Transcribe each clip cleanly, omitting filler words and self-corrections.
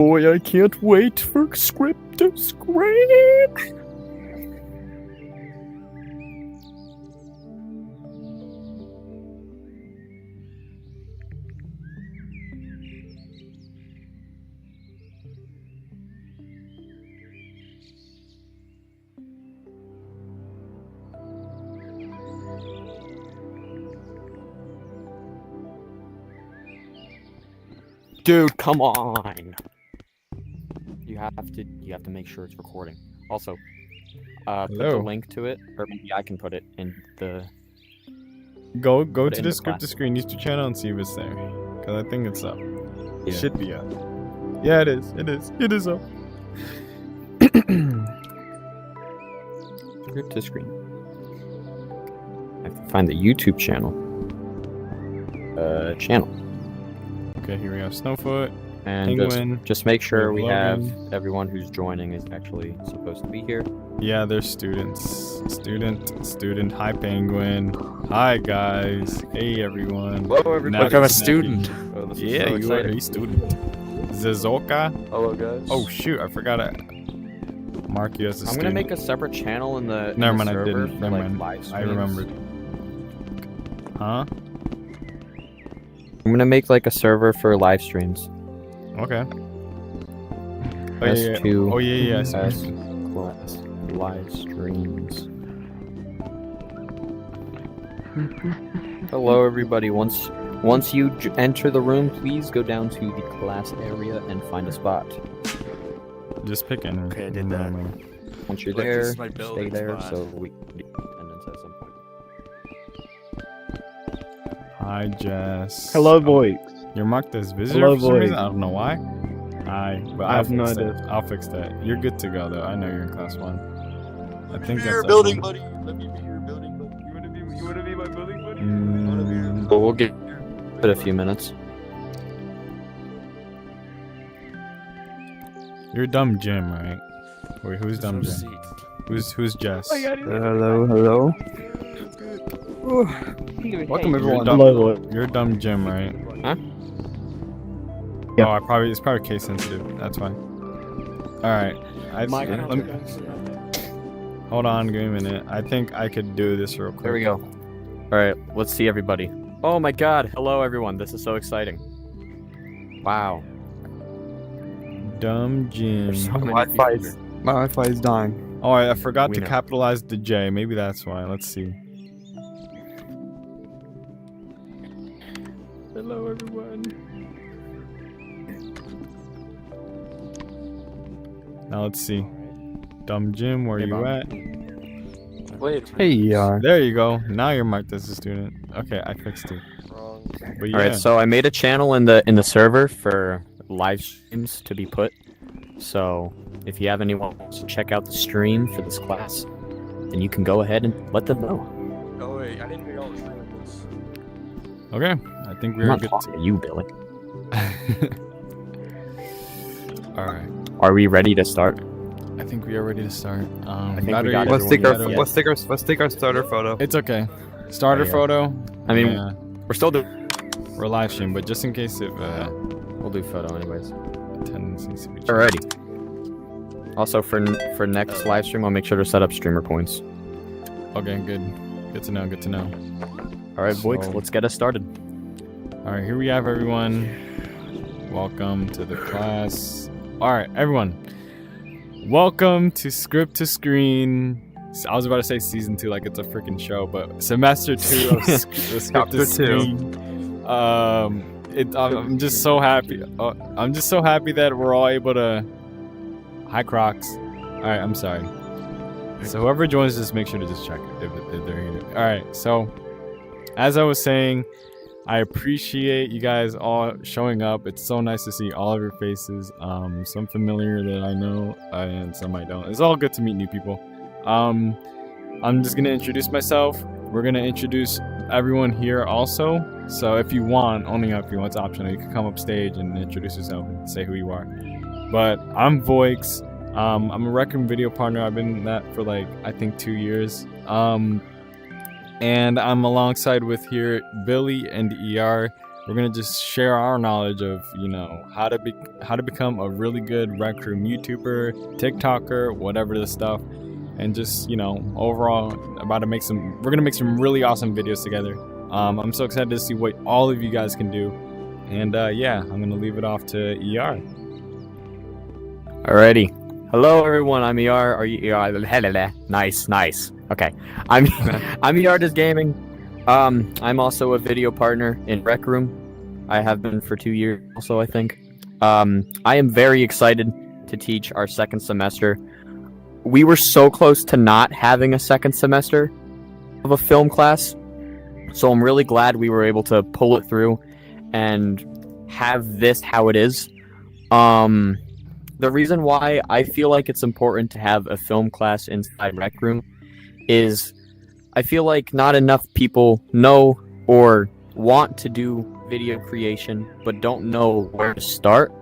Boy, I can't wait for script to screen. Dude, come on. You have to make sure it's recording. Also, put the link to it, or maybe I can put it in the. Go to the script to screen YouTube channel and see if it's there, because I think it's up. It should be up. Yeah, it is. It is up. Script to screen. I have to find the YouTube channel. Okay, here we have Snowfoot. And Penguin, just make sure we have Logan. everyone who's joining is actually supposed to be here. Yeah, they're students. Student. Hi, Penguin. Hi, guys. Hey, everyone. Hello, everybody. Look, I'm a student. Oh, this is Yeah, so you are exciting. a student. Zazoka. Hello, guys. Oh shoot, I forgot to mark you as a I'm student. gonna make a separate channel in the Never mind, I server didn't. for, Never like, mind. live I streams. remembered. Huh? I'm gonna make like a server for live streams. Okay. S2 Oh yeah. I S see. class live streams. Hello, everybody. Once you enter the room, please go down to the class area and find a spot. Just pick any. Okay, I did that. Once you're Look, there, this is my stay building there spot. so we can do attendance at some point. Hi, Jess. Hello, boy. You're marked as visitor Hello, for some boy. reason. I don't know why. Hi, but I I'll have no fix idea. that. I'll fix that. You're good to go though. I know you're in class 1. I think that's building everyone. buddy. Let me be your building buddy. You wanna be my building buddy? Mm, But we'll give it a few minutes. you're dumb Jim, right? Wait, who's dumb Jim? Who's Jess? Hello. Welcome, You're everyone. dumb, Hello, boy. you're dumb Jim, right? Huh? Yeah. Oh, it's probably case sensitive. That's why. All right. Hold on, give me a minute. I think I could do this real quick. There we go. All right, let's see everybody. Oh my God! Hello, everyone. This is so exciting. Wow. Dumb Jim. There's so many Wi-Fi people is- here. My Wi-Fi is dying. Oh, I forgot We to know. capitalize the J. Maybe that's why. Let's see. Hello, everyone. Now let's see. Dumb Jim, where Hey, you Bob. at? Wait. Hey, you are. There you go. Now you're marked as a student. Okay, I fixed it. Wrong. But yeah. All right, so I made a channel in the server for live streams to be put. So if you have anyone who wants to check out the stream for this class, then you can go ahead and let them know. Oh wait, I didn't make all the streams. Okay, I think I'm we're not good. talking to you, Billy. All right. Are we ready to start? I think we are ready to start. I think we battery- got Let's take everyone our yet. let's take our starter photo. It's okay. Starter Yeah. photo. I mean, Yeah, we're still doing. we're live stream, but just in case if We'll do photo anyways. attendance needs to be checked. Alrighty. Also, for next live stream, I'll make sure to set up streamer points. Okay, good. Good to know. Good to know. All right, boys, So- let's get us started. All right, here we have everyone. Welcome to the class. All right, everyone. Welcome to Script to Screen. I was about to say season 2 like it's a freaking show, but semester 2 of the Script to Chapter 2. Screen. I'm just so happy. I'm just so happy that we're all able to. Hi, Crocs. All right, I'm sorry. So whoever joins, just make sure to just check if they're here. All right, so as I was saying, I appreciate you guys all showing up. It's so nice to see all of your faces. Some familiar that I know, and some I don't. It's all good to meet new people. I'm just gonna introduce myself. We're gonna introduce everyone here also. So if you want, only if you want, it's optional. You can come up stage and introduce yourself and say who you are. But I'm Voix. I'm a rec room video partner. I've been that for like I think 2 years. And I'm alongside with here Billy and ER. we're gonna just share our knowledge of how to become a really good Rec Room YouTuber, TikToker, whatever the stuff, and just overall we're gonna make some really awesome videos together. I'm so excited to see what all of you guys can do, and yeah, I'm gonna leave it off to ER. Alrighty. Hello, everyone. I'm ER. Are you ER? Nice. Okay. I'm ER Does Gaming. I'm also a video partner in Rec Room. I have been for 2 years also, I think. I am very excited to teach our second semester. We were so close to not having a second semester of a film class, so I'm really glad we were able to pull it through and have this how it is. The reason why I feel like it's important to have a film class inside Rec Room is I feel like not enough people know or want to do video creation but don't know where to start,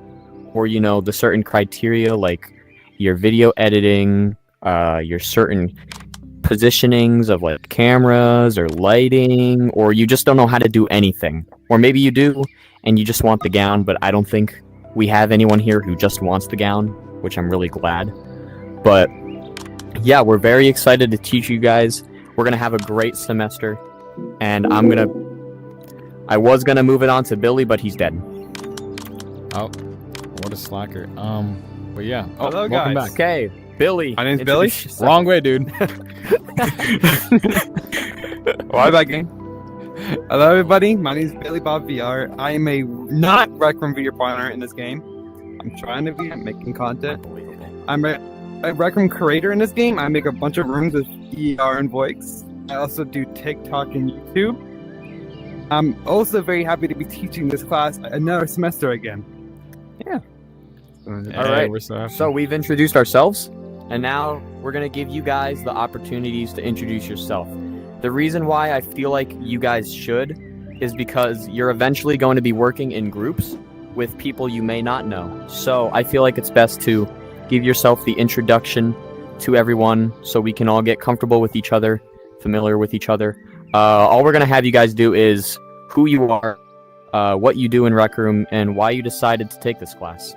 or the certain criteria like your video editing, your certain positionings of like cameras or lighting, or you just don't know how to do anything. Or maybe you do and you just want the gown, but I don't think we have anyone here who just wants the gown, which I'm really glad. But yeah, we're very excited to teach you guys. We're gonna have a great semester, and I was gonna move it on to Billy, but he's dead. Oh, what a slacker. But yeah. Oh, Hello, welcome guys. back. Okay, Billy. My name's Billy. introduce yourself. Wrong way, dude. Why back game? Hello, everybody. My name is Billy Bob VR. I am a not Rec Room video partner in this game. I'm trying to be. I'm making content. I'm a Rec Room creator in this game. I make a bunch of rooms with ER and Voix. I also do TikTok and YouTube. I'm also very happy to be teaching this class another semester again. All Hey, right. we're so happy. So we've introduced ourselves, and now we're gonna give you guys the opportunities to introduce yourself. The reason why I feel like you guys should is because you're eventually going to be working in groups with people you may not know. So I feel like it's best to give yourself the introduction to everyone so we can all get comfortable with each other, familiar with each other. All we're going to have you guys do is who you are, what you do in Rec Room, and why you decided to take this class.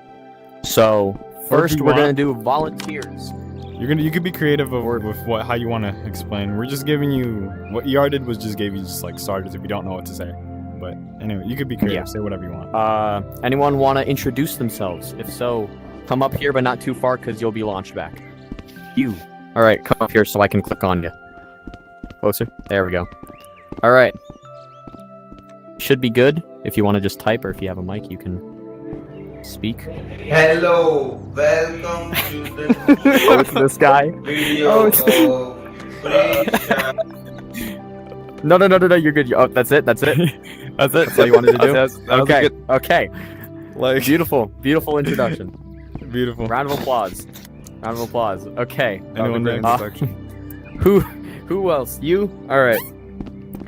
So first you we're going want. to do volunteers. You could be creative with how you want to explain. We're just giving you what ER did was just gave you just like starters if you don't know what to say. But anyway, you could be creative. Yeah. Say whatever you want. Anyone want to introduce themselves? If so, come up here, but not too far because you'll be launched back. You. All right, come up here so I can click on you. Closer. There we go. All right. Should be good. If you want to just type, or if you have a mic, you can speak. Hello, welcome to the Oh, it's this guy. video Oh, of Prisha. No, you're good. Oh, that's it. That's it. That's all you wanted to do. That was a Okay. good- Okay. Like Beautiful introduction. beautiful. Round of applause. Okay. Anyone Great next? introduction. Who else? You? All right.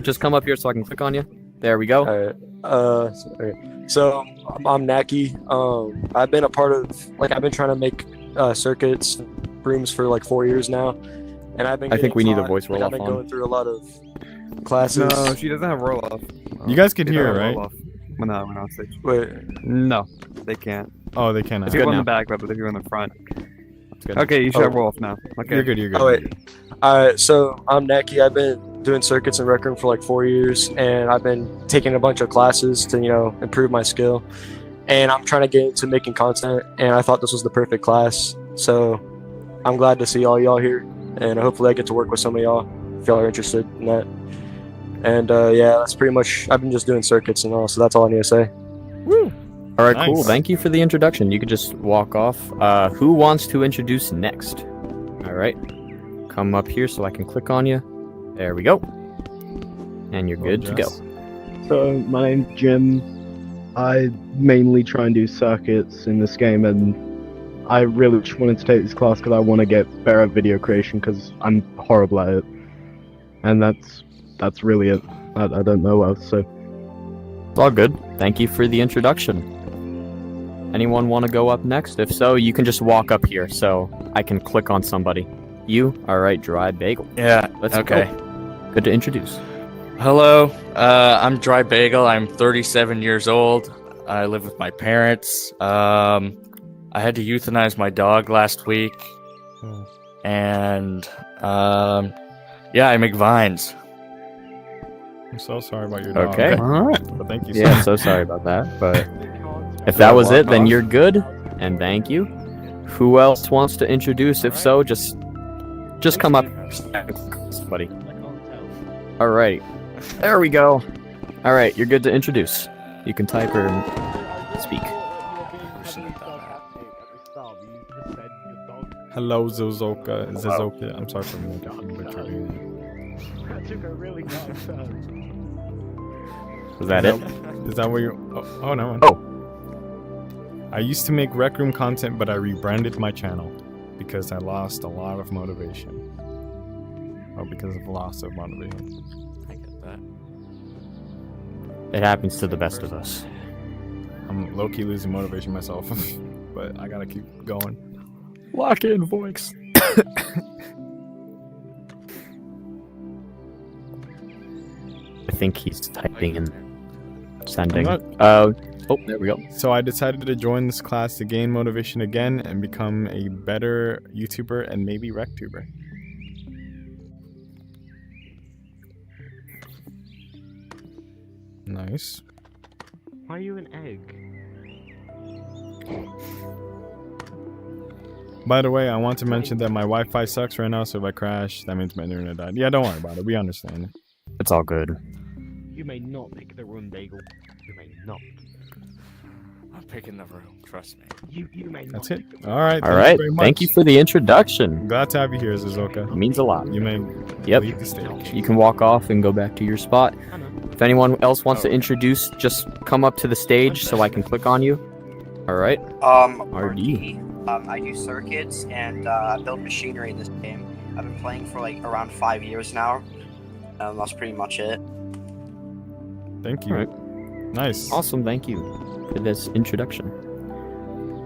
Just come up here so I can click on you. There we go. Alright. So I'm Naki. I've been a part of I've been trying to make circuits rooms for like 4 years now, and I've been. I think we need a taught- voice roll I've off been on. going through a lot of classes. No, she doesn't have roll off. You guys can hear it, right? When we're on stage. Wait, No, they can't. Oh, they cannot. It's People good in now. the back, but if you're in the front. It's good. Okay, you should Oh. have roll off now. Okay. You're good. You're good. Oh wait. Alright, so I'm Naki. I've been doing circuits and Rec Room for like 4 years, and I've been taking a bunch of classes to improve my skill. And I'm trying to get into making content, and I thought this was the perfect class. So I'm glad to see all y'all here, and hopefully I get to work with some of y'all if y'all are interested in that. And yeah, that's pretty much. I've been just doing circuits and all, so that's all I need to say. All right, cool. Nice. Thank you for the introduction. You could just walk off. Who wants to introduce next? All right. Come up here so I can click on you. There we go. And you're good to go. So, my name's Jim. I mainly try and do circuits in this game, and I really just wanted to take this class because I want to get better at video creation because I'm horrible at it. And that's really it. I don't know what else, so. It's all good. Thank you for the introduction. Anyone want to go up next? If so, you can just walk up here so I can click on somebody. You? All right, Dry Bagel. Yeah. Let's okay. go. Good to introduce. Hello, I'm Dry Bagel. I'm 37 years old. I live with my parents. I had to euthanize my dog last week, and yeah, I make vines. I'm so sorry about your dog. Okay. All right. But thank you. Yeah, so sorry about that, but if that was it, then you're good, and thank you. Who else wants to introduce? If so, just come up, buddy. All right, there we go. All right, you're good to introduce. You can type or speak. Hello, Zozoka. Zizoka. I'm sorry for butchering. Was that it? Is that where you? Oh no. Oh. I used to make Rec Room content, but I rebranded my channel because I lost a lot of motivation. Oh, because of loss of motivation. I get that. It happens to the best of us. I'm low-key losing motivation myself, but I gotta keep going. Lock in voice. I think he's typing and sending. Oh, there we go. So I decided to join this class to gain motivation again and become a better YouTuber and maybe RecTuber. Nice. Why are you an egg? By the way, I want to mention that my Wi-Fi sucks right now, so if I crash, that means my internet died. Yeah, don't worry about it. We understand. It's all good. You may not make the room, Bagel. You may not. I'm picking the room. Trust me. You may not. That's it. All right. All right. Thank you for the introduction. Glad to have you here, Zizoka. It means a lot. You may Yep. leave the stage. You can walk off and go back to your spot. If anyone else wants to introduce, just come up to the stage so I can click on you. All right. RD. I do circuits and build machinery in this game. I've been playing for like around 5 years now. That's pretty much it. Thank you. All right. Nice. Awesome. Thank you for this introduction.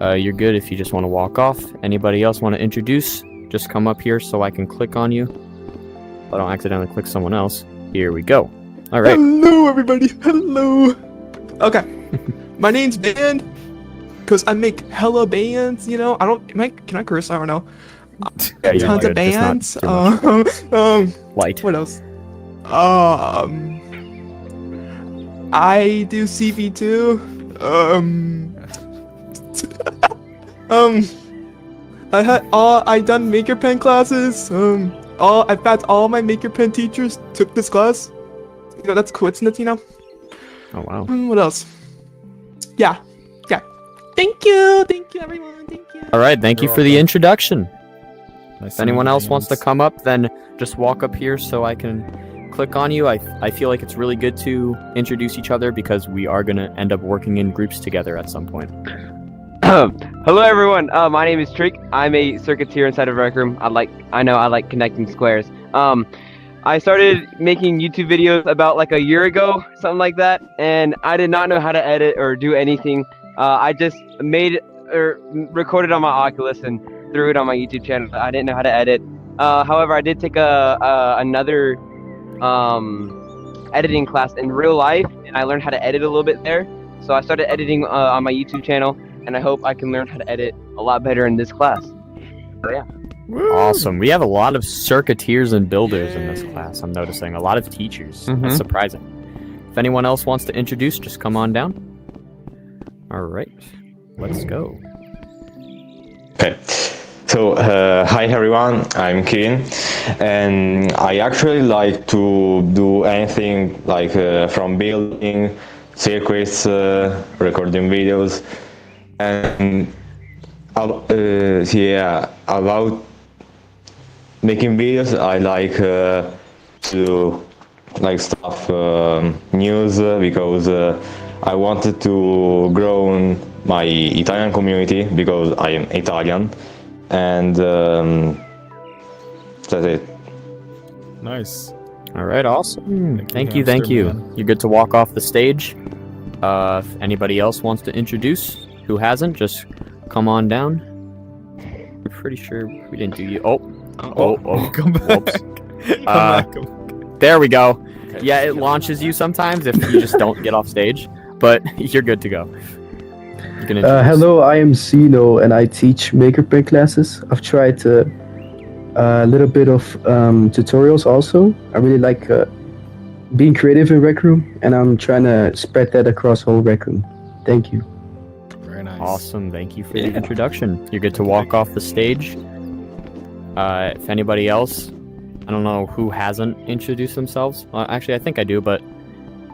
You're good if you just want to walk off. Anybody else want to introduce? Just come up here so I can click on you. I don't accidentally click someone else. Here we go. All right. Hello, everybody. Hello. Okay. My name's Band, because I make hella bands, you know. Can I curse? I don't know. Yeah, you're Tons good, of just bands. not too much. Light. What else? I do CV2. I done Maker Pen classes. In fact, all my Maker Pen teachers took this class. You know, that's coincidence, you know. Oh wow. What else? Yeah. Thank you, everyone. Thank you. All right. Thank you for the introduction. Nice If anyone else bands. wants to come up, then just walk up here so I can click on you. I feel like it's really good to introduce each other because we are going to end up working in groups together at some point. Hello everyone, my name is Trick. I'm a circuiteer inside of Rec Room. I like connecting squares. I started making YouTube videos about like a year ago, something like that, and I did not know how to edit or do anything. I just made or recorded on my Oculus and threw it on my YouTube channel. I didn't know how to edit. However, I did take another editing class in real life, and I learned how to edit a little bit there. So I started editing on my YouTube channel, and I hope I can learn how to edit a lot better in this class. So yeah. Awesome. We have a lot of circuiteers and builders in this class, I'm noticing. A lot of teachers. That's surprising. If anyone else wants to introduce, just come on down. All right. Let's go. Okay. So, hi everyone, I'm Kirin, and I actually like to do anything like from building circuits, recording videos, and about making videos. I like to stuff news because I wanted to grow my Italian community because I am Italian, and that's it. Nice. All right, awesome. Thank you. Hamster Man. You're good to walk off the stage. If anybody else wants to introduce who hasn't, just come on down. I'm pretty sure we didn't do you. Oh. Come back. Whoops. There we go. Okay. Yeah, it launches you sometimes if you just don't get off stage, but you're good to go. You can introduce. Hello, I am Zeno and I teach MakerPen classes. I've tried a little bit of tutorials also. I really like being creative in Rec Room, and I'm trying to spread that across whole Rec Room. Thank you. Very nice. Awesome. Thank you for the introduction. You're good to walk off the stage. If anybody else, I don't know who hasn't introduced themselves. Actually, I think I do, but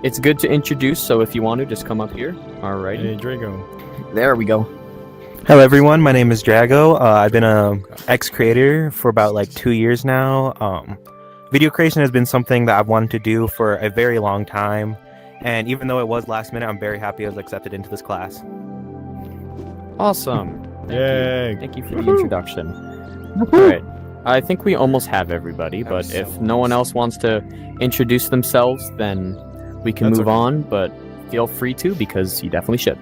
it's good to introduce. So if you want to, just come up here. All right. Hey, Drago. There we go. Hello everyone, my name is Drago. I've been a ex-creator for about like 2 years now. Video creation has been something that I've wanted to do for a very long time, and even though it was last minute, I'm very happy I was accepted into this class. Awesome. Yay. Thank you for the introduction. All right. I think we almost have everybody, but if no one else wants to introduce themselves, then we can That's move okay. on, but feel free to because you definitely should.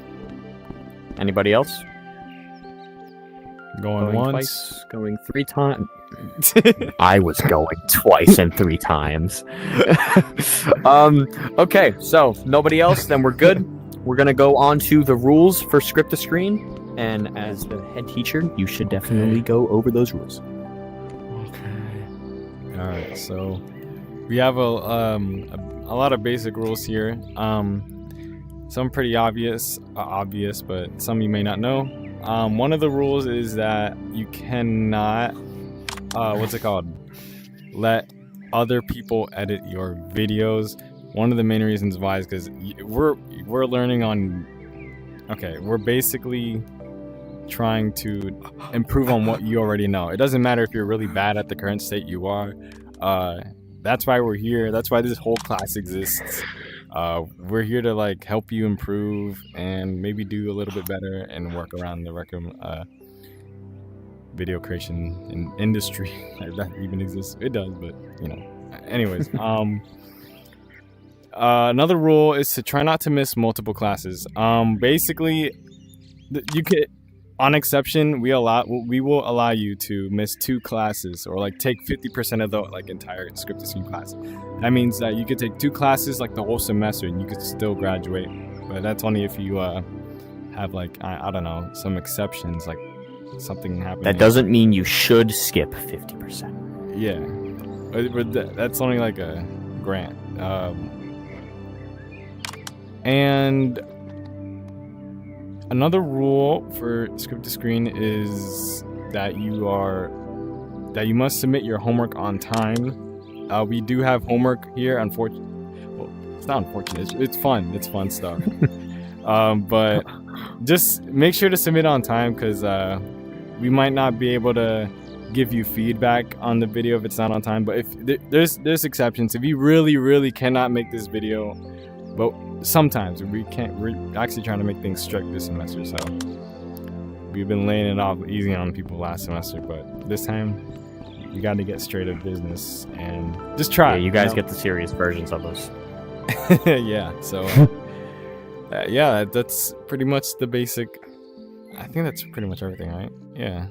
Anybody else? Going once. Twice, going 3 times. I was going twice and 3 times. Okay, so nobody else, then we're good. We're gonna go on to the rules for Script to Screen, and as the head teacher, you should definitely go over those rules. All right, so we have a lot of basic rules here. Some pretty obvious, but some you may not know. One of the rules is that you cannot, let other people edit your videos. One of the main reasons why is because we're learning on. Okay, we're basically trying to improve on what you already know. It doesn't matter if you're really bad at the current state you are. That's why we're here. That's why this whole class exists. We're here to like help you improve and maybe do a little bit better and work around the Rec Room video creation industry. If that even exists. It does, but you know. Anyways, another rule is to try not to miss multiple classes. Basically, you could, on exception, we will allow you to miss 2 classes or like take 50% of the like entire Script to Screen class. That means that you could take 2 classes like the whole semester and you could still graduate. But that's only if you have like I don't know, some exceptions, like something happening. That doesn't mean you should skip 50%. Yeah, but that's only like a grant. And another rule for Script to Screen is that you must submit your homework on time. We do have homework here. Unfortunately, well, it's not unfortunate. It's fun. It's fun stuff. But just make sure to submit on time because we might not be able to give you feedback on the video if it's not on time. But if there's exceptions. If you really cannot make this video, but sometimes we can't. We're actually trying to make things strict this semester, so we've been laying it off easy on people last semester, but this time we got to get straight up business and just try. Yeah, you guys get the serious versions of those. Yeah. So yeah, that's pretty much the basic. I think that's pretty much everything, right? Yeah.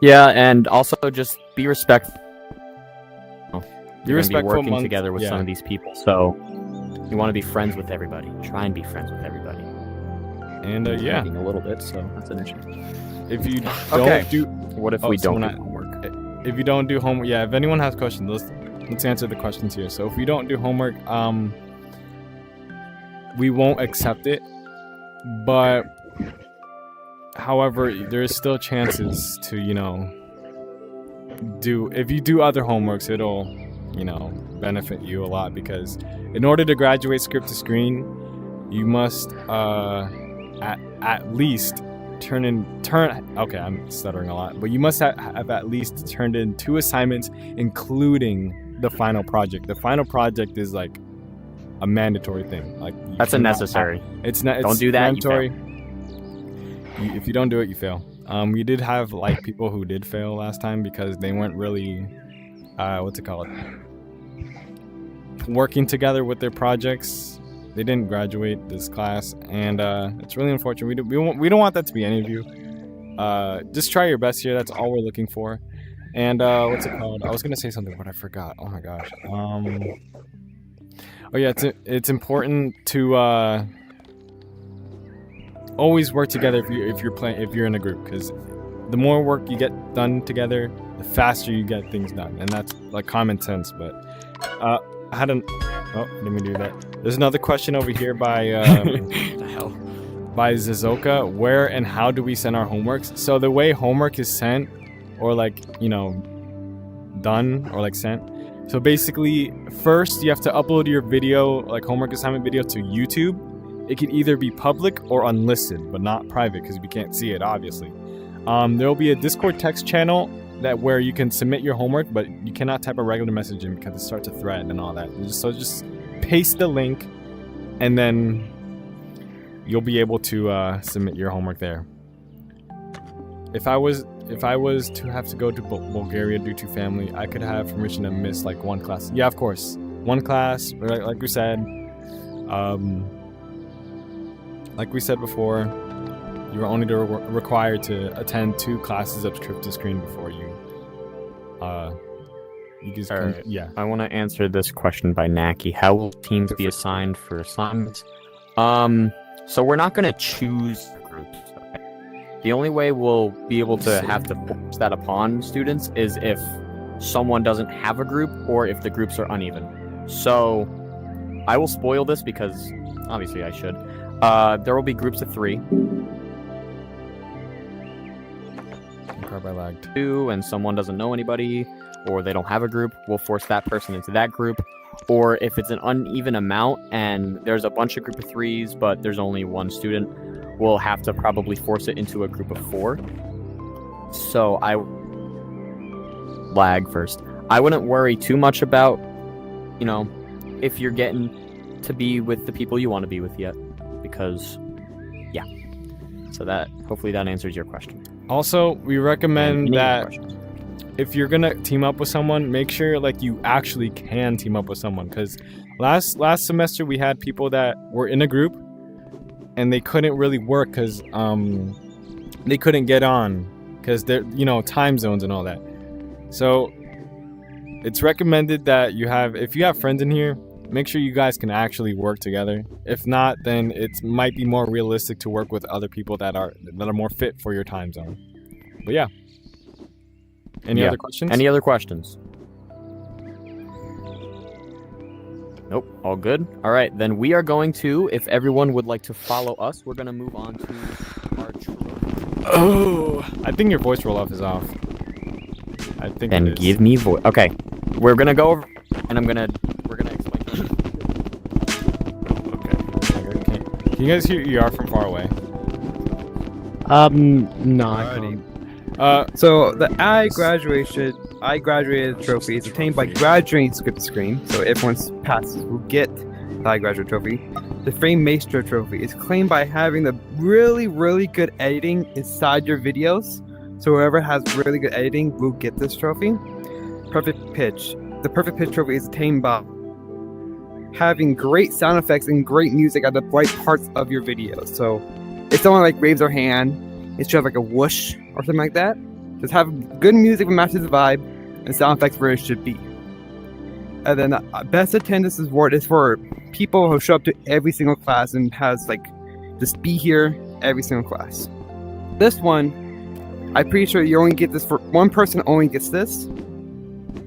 Yeah, and also just be respectful. You're respectful working amongst- together with some yeah. of these people, so you want to be friends with everybody. Try and be friends with everybody. And yeah, a little bit, so that's an issue. if you Okay. don't do, What if we don't someone do homework? If you don't do homework, yeah. If anyone has questions, let's answer the questions here. So if you don't do homework, we won't accept it. But however, there's still chances to if you do other homeworks, it'll benefit you a lot because in order to graduate Script to Screen, you must at least okay, I'm stuttering a lot, but you must have at least turned in 2 assignments, including the final project. The final project is like a mandatory thing. Like That's a necessary. It's not. Don't do that, you Mandatory. If you don't do it, you fail. We did have like people who did fail last time because they weren't really, working together with their projects. They didn't graduate this class, and it's really unfortunate. We don't want that to be any of you. Just try your best here. That's all we're looking for. And I was gonna say something, but I forgot. Oh my gosh. Oh yeah, it's important to always work together if you're in a group, because the more work you get done together, the faster you get things done, and that's like common sense. But I didn't mean to do that. There's another question over here by the hell? By Zizoka. Where and how do we send our homeworks? So the way homework is sent, or like done or like sent. So basically, first you have to upload your video, like homework assignment video, to YouTube. It can either be public or unlisted, but not private because we can't see it, obviously. There will be a Discord text channel where you can submit your homework, but you cannot type a regular message in because it starts a thread and all that. So just paste the link, and then you'll be able to submit your homework there. If I was to have to go to Bulgaria due to family, I could have permission to miss like one class. Yeah, of course, one class. Like we said, before, you are only required to attend 2 classes of script to screen before you. Yeah. I want to answer this question by Naki. How will teams be assigned for assignments? So we're not going to choose groups. Okay? The only way we'll be able to have to force that upon students is if someone doesn't have a group or if the groups are uneven. So I will spoil this because obviously I should. There will be groups of 3. I lagged. 2, and someone doesn't know anybody, or they don't have a group, we'll force that person into that group. Or if it's an uneven amount and there's a bunch of group of 3s, but there's only 1 student, we'll have to probably force it into a group of 4. So lag first. I wouldn't worry too much about, if you're getting to be with the people you want to be with yet, because, yeah. So hopefully that answers your question. Also, we recommend that if you're gonna team up with someone, make sure you actually can team up with someone. Because last semester we had people that were in a group and they couldn't really work because they couldn't get on because they're time zones and all that. So it's recommended that if you have friends in here, make sure you guys can actually work together. If not, then it might be more realistic to work with other people that are more fit for your time zone. But yeah. Any other questions? Any other questions? Nope, all good. All right, then we are going to, if everyone would like to follow us, we're going to move on to our I think your voice roll-off is off. I think then it is. Give me voice. Okay, we're going to go over, and we're going to explain. Can you guys hear ER from far away? No, I can't. So the I graduated trophy is obtained by graduating script screen. So everyone passes will get the I graduate trophy. The Frame Maestro trophy is claimed by having the really, really good editing inside your videos. So whoever has really good editing will get this trophy. Perfect pitch. The perfect pitch trophy is attained by having great sound effects and great music at the right parts of your videos. So if someone waves their hand, it should have a whoosh or something like that. Just have good music that matches the vibe and sound effects where it should be. And then best attendance award is for people who show up to every single class and has just be here every single class. This one, I'm pretty sure you only get this for one person. Only gets this.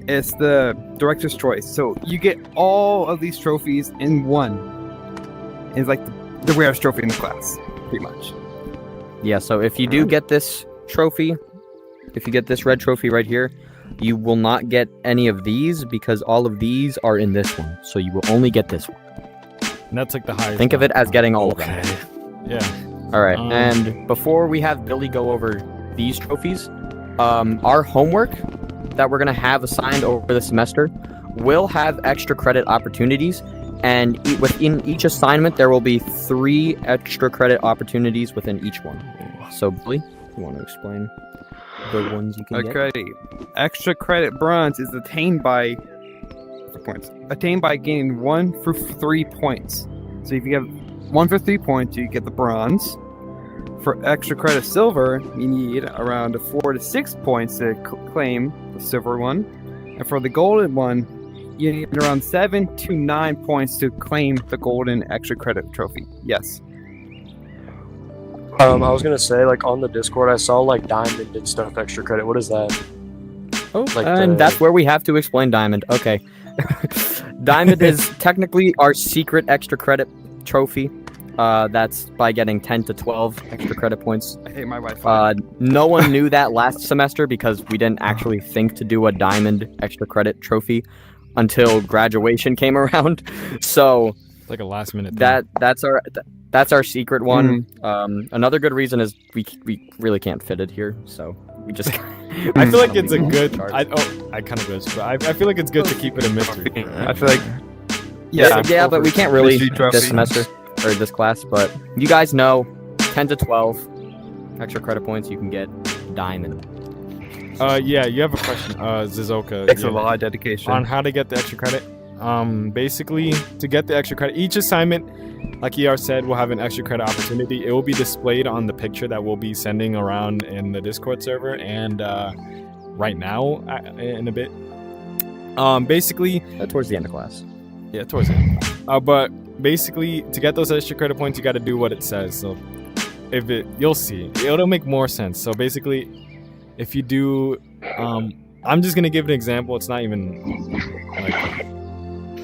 It's the director's choice. So you get all of these trophies in one. It's the rarest trophy in the class, pretty much. Yeah, so if you do get this trophy, if you get this red trophy right here, you will not get any of these because all of these are in this one. So you will only get this one. And that's the highest. Think of it as getting all of them. Yeah. All right, and before we have Billy go over these trophies, our homework that we're going to have assigned over the semester will have extra credit opportunities. And within each assignment, there will be 3 extra credit opportunities within each one. So, Billy, you want to explain the ones you can get? Okay. Extra credit bronze is attained by gaining 1 for 3 points. So if you have 1 for 3 points, you get the bronze. For extra credit silver, you need around 4 to 6 points to claim the silver one. And for the golden one, you need around 7 to 9 points to claim the golden extra credit trophy. Yes. I was gonna say, like, on the Discord, I saw like diamond and stuff extra credit. What is that? Oh, Like and the- that's where we have to explain diamond. Okay. Diamond is technically our secret extra credit trophy. That's by getting 10 to 12 extra credit points. I hate my Wi-Fi. No one knew that last semester because we didn't actually think to do a diamond extra credit trophy until graduation came around. So It's like a last minute thing. that's our secret one. Another good reason is we really can't fit it here, so we just. I feel like it's a good. I kind of wish, but I feel like it's good to keep it a mystery. I feel like Yeah, but we can't really Mystery trophy. this semester or this class. But you guys know, 10 to 12 extra credit points, you can get diamond. Yeah, you have a question, Zizoka. Thanks a yeah, lot, dedication. on how to get the extra credit. Basically, to get the extra credit, each assignment, like ER said, will have an extra credit opportunity. It will be displayed on the picture that we'll be sending around in the Discord server and right now in a bit. Basically, towards the end of class. Yeah, towards the end. But basically, to get those extra credit points, you got to do what it says. So you'll see, it'll make more sense. So basically, if you do, I'm just gonna give an example. It's not even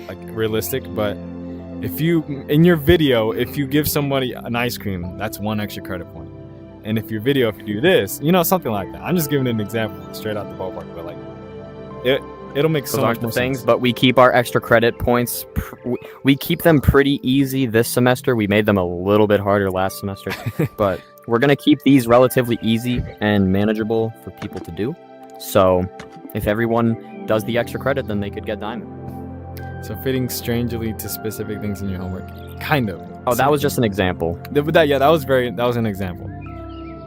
like realistic, but if you in your video, if you give somebody an ice cream, that's 1 extra credit point. And if you do this, something like that. I'm just giving an example straight out the ballpark, but like it'll make so Those much aren't the more things, sense. but we keep our extra credit points. We keep them pretty easy this semester. We made them a little bit harder last semester, but we're gonna keep these relatively easy and manageable for people to do. So, if everyone does the extra credit, then they could get diamond. So fitting strangely to specific things in your homework, kind of. Oh, that was just an example. That was an example.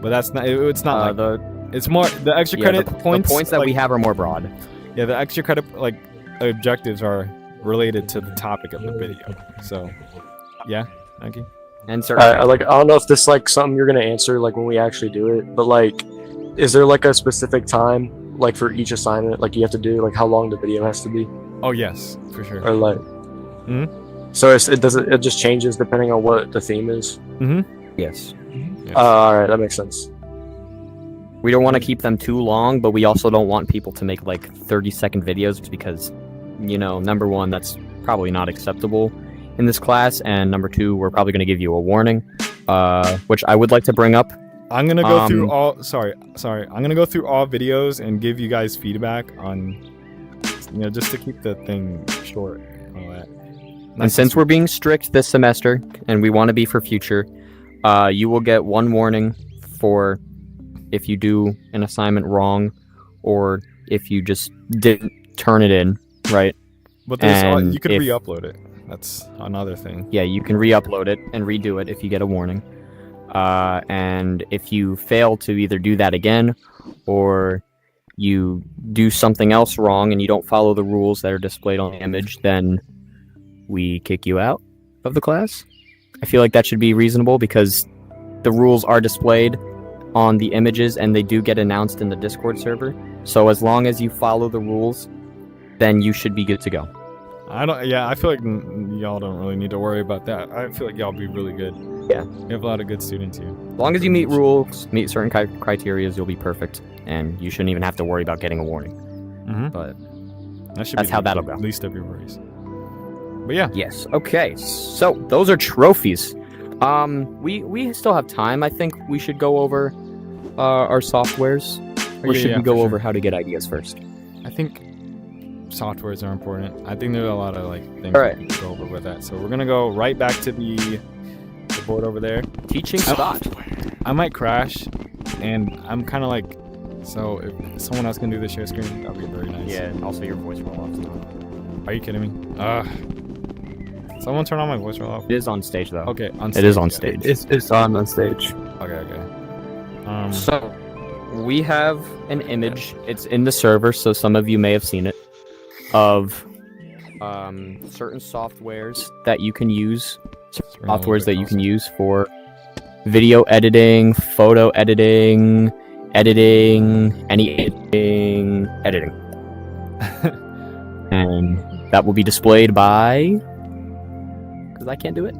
But that's not. It's not like it's more the extra credit points. The points that we have are more broad. Yeah, the extra credit objectives are related to the topic of the video. So, yeah, thank you. And I don't know if this like something you're gonna answer like when we actually do it, but like, is there like a specific time like for each assignment like you have to do like how long the video has to be? Oh yes, for sure. Or like, so it just changes depending on what the theme is. Yes. All right, that makes sense. We don't want to keep them too long, but we also don't want people to make like 30-second videos because, number one, that's probably not acceptable in this class, and number two, we're probably going to give you a warning, which I would like to bring up. I'm gonna go through all. Sorry. I'm gonna go through all videos and give you guys feedback on, just to keep the thing short. And all that. And since we're being strict this semester, and we want to be for future, you will get 1 warning for if you do an assignment wrong, or if you just didn't turn it in, right? But there's you could if- re-upload it. That's another thing. Yeah, you can re-upload it and redo it if you get a warning. And if you fail to either do that again, or you do something else wrong and you don't follow the rules that are displayed on the image, then we kick you out of the class. I feel like that should be reasonable because the rules are displayed on the images and they do get announced in the Discord server. So as long as you follow the rules, then you should be good to go. I feel like y'all don't really need to worry about that. I feel like y'all be really good. Yeah. You have a lot of good students here. As long as you meet rules, meet certain criteria, you'll be perfect, and you shouldn't even have to worry about getting a warning. But that's how that'll go. Least of your worries. But yeah. Yes. Okay. So those are trophies. We still have time. I think we should go over our softwares, or should we go over how to get ideas first? I think softwares are important. I think there are a lot of things All right. we can go over with that. So we're gonna go right back to the board over there. Teaching spot. I might crash, and I'm kind of like, so if someone else can do the share screen, that'd be very nice. Yeah, and also your voice roll off. Are you kidding me? Someone turn on my voice roll off. It is on stage though. Okay, on It stage. is on yeah. stage. It's on stage. Okay. So we have an image. It's in the server, so some of you may have seen it, of certain softwares that you can use. For video editing, photo editing, any editing. And that will be displayed by. Because I can't do it.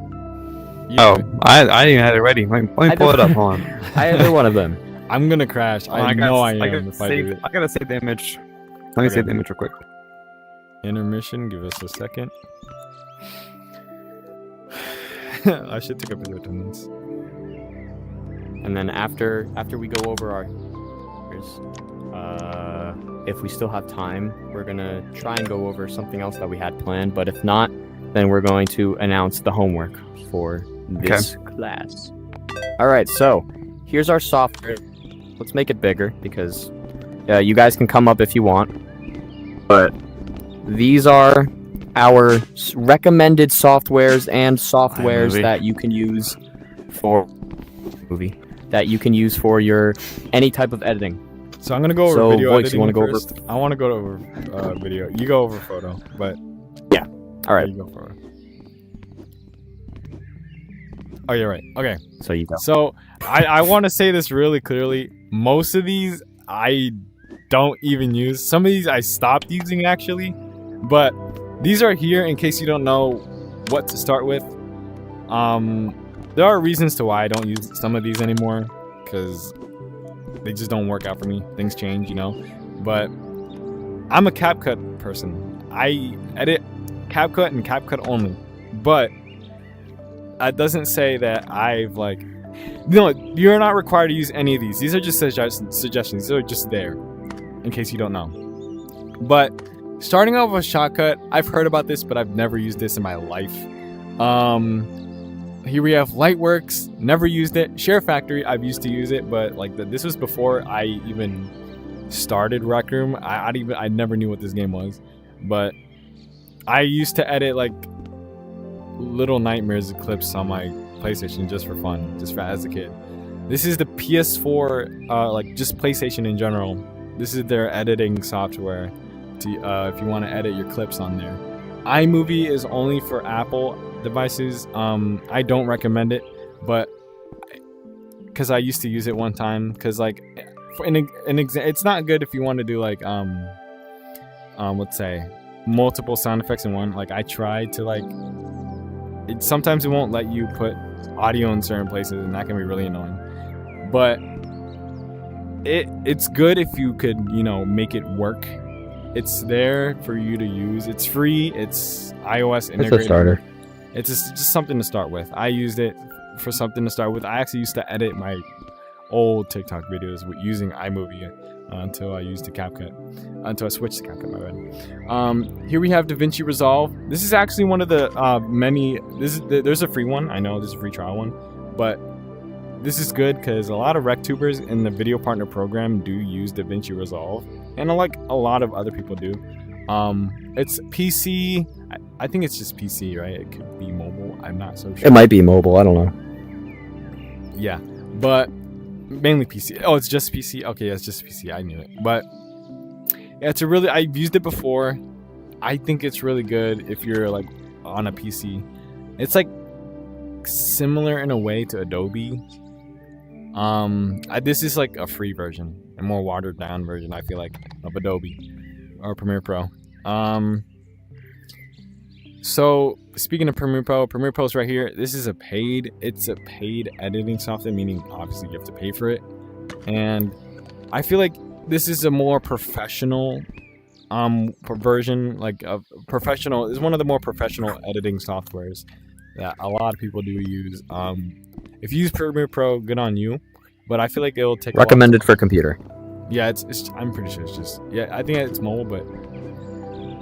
Oh, I didn't even have it ready. Let me pull it up. Hold on. Either one of them. I'm gonna crash. I know I am. If I do it. I gotta save the image. Let me save the image real quick. Intermission. Give us a second. I should take a video attendance. And then after we go over our, if we still have time, we're gonna try and go over something else that we had planned. But if not, then we're going to announce the homework for this class. All right, so here's our software. Let's make it bigger because you guys can come up if you want. But these are our recommended softwares and softwares iMovie. that you can use for your any type of editing. So I'm gonna go over So, video Voix, editing you wanna go first. I want to go over video. You go over photo, but yeah. All right. You go photo. Oh, you're right. Okay. So you go. So I want to say this really clearly. Most of these I don't even use. Some of these I stopped using actually, but these are here in case you don't know what to start with. There are reasons to why I don't use some of these anymore because they just don't work out for me. Things change, you know. But I'm a CapCut person. I edit CapCut and CapCut only. But that doesn't say that I've like, no, you're not required to use any of these. These are just suggestions. These are just there in case you don't know. But starting off with Shotcut, I've heard about this, but I've never used this in my life. Here we have Lightworks, never used it. Share Factory, I've used to use it, but like this was before I even started Rec Room. I never knew what this game was, but I used to edit like Little Nightmares clips on my PlayStation just for fun, just for as a kid. This is the PS4, like just PlayStation in general. This is their editing software to if you want to edit your clips on there. iMovie is only for Apple devices. I don't recommend it, but because I used to use it one time, because like for it's not good if you want to do like let's say multiple sound effects in one. Like I tried to like sometimes it won't let you put audio in certain places, and that can be really annoying. But it's good if you could, you know, make it work. It's there for you to use. It's free. It's iOS integrated. It's a starter. It's just something to start with. I used it for something to start with. I actually used to edit my old TikTok videos using iMovie until I used the CapCut. Until I switched to CapCut, my bad. Here we have DaVinci Resolve. This is actually one of the many. There's a free one. I know there's a free trial one, but this is good because a lot of RecTubers in the Video Partner program do use DaVinci Resolve, and like a lot of other people do. It's PC. I think it's just PC, right? It could be mobile. I'm not so sure. It might be mobile. I don't know. Yeah, but mainly PC. Oh, it's just PC. Okay, yeah, it's just PC. I knew it. But yeah, it's a really. I've used it before. I think it's really good if you're like on a PC. It's like similar in a way to Adobe. This is like a free version, a more watered down version. I feel like of Adobe or Premiere Pro. So speaking of Premiere Pro's right here. This is it's a paid editing software, meaning obviously you have to pay for it. And I feel like this is a more professional version, like a professional is one of the more professional editing softwares that a lot of people do use. If you use Premiere Pro, good on you. But I feel like it'll take recommended for computer. Yeah, it's I'm pretty sure it's just I think it's mobile, but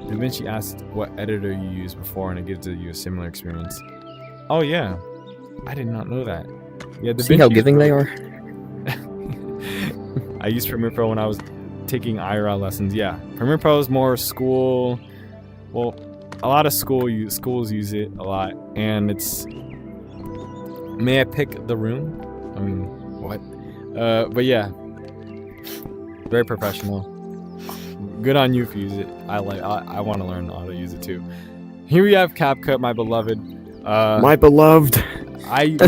DaVinci asked what editor you used before, and it gives you a similar experience. Oh yeah, I did not know that. Yeah, DaVinci. See how giving they are. I used Premiere Pro when I was taking IRL lessons. Yeah, Premiere Pro is more school. Well, a lot of schools use it a lot, and it's. May I pick the room? I mean, what? But yeah, very professional. Good on you if you use it. I want to learn how to use it too. Here we have CapCut, my beloved. My beloved.